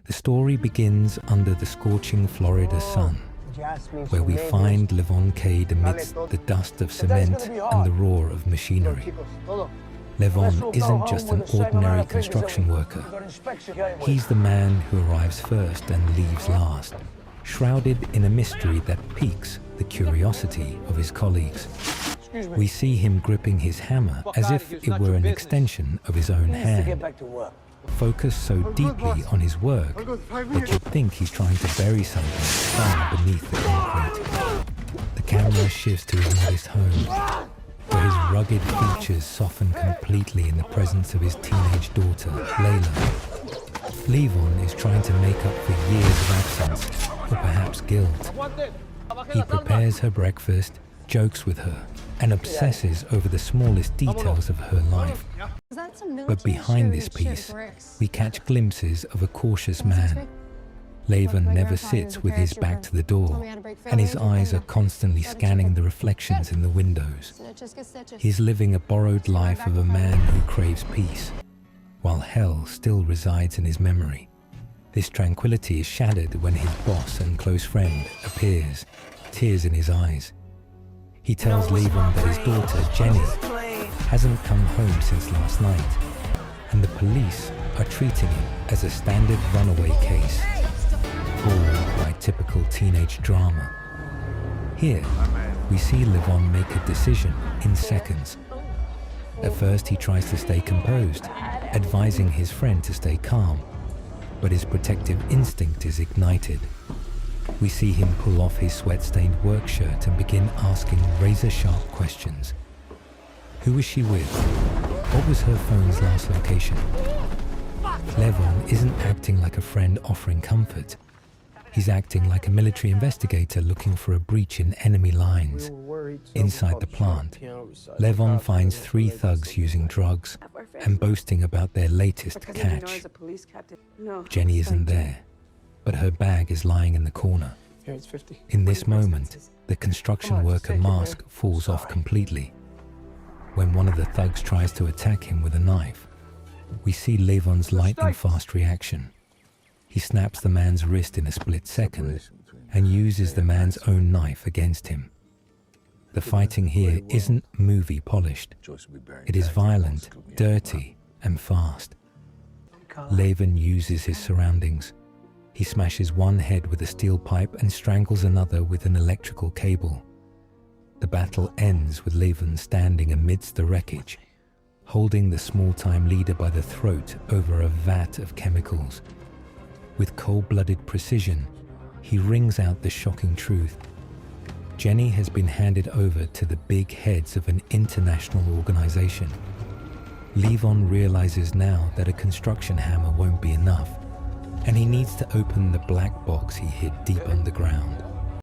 The story begins under the scorching Florida sun, where we find Levon Cade amidst the dust of cement and the roar of machinery. Levon isn't just an ordinary construction worker. He's the man who arrives first and leaves last, shrouded in a mystery that piques the curiosity of his colleagues. We see him gripping his hammer as if it were an extension of his own hand, focused so deeply on his work that you'd think he's trying to bury something far beneath the concrete. The camera shifts to his modest home, where his rugged features soften completely in the presence of his teenage daughter, Layla. Levon is trying to make up for years of absence, or perhaps guilt. He prepares her breakfast, jokes with her, and obsesses over the smallest details of her life. But behind this piece, we catch glimpses of a cautious man. Levon never sits with his back to the door, and his eyes are constantly scanning the reflections in the windows. He's living a borrowed life of a man who craves peace, while hell still resides in his memory. This tranquility is shattered when his boss and close friend appears, tears in his eyes. He tells Levon that his daughter, Jenny, hasn't come home since last night, and the police are treating it as a standard runaway case, all by typical teenage drama. Here, we see Levon make a decision in seconds. At first, he tries to stay composed, advising his friend to stay calm, but his protective instinct is ignited. We see him pull off his sweat-stained work shirt and begin asking razor-sharp questions. Who was she with? What was her phone's last location? Levon isn't acting like a friend offering comfort. He's acting like a military investigator looking for a breach in enemy lines. Inside the plant, Levon finds 3 thugs using drugs and boasting about their latest catch. Jenny isn't there, but her bag is lying in the corner. In this moment, the construction worker mask falls off completely. When one of the thugs tries to attack him with a knife, we see Levon's lightning-fast reaction. He snaps the man's wrist in a split second and uses the man's own knife against him. The fighting here isn't movie polished. It is violent, dirty, and fast. Levon uses his surroundings. He smashes one head with a steel pipe and strangles another with an electrical cable. The battle ends with Levon standing amidst the wreckage, holding the small-time leader by the throat over a vat of chemicals. With cold-blooded precision, he wrings out the shocking truth. Jenny has been handed over to the big heads of an international organization. Levon realizes now that a construction hammer won't be enough, and he needs to open the black box he hid deep underground.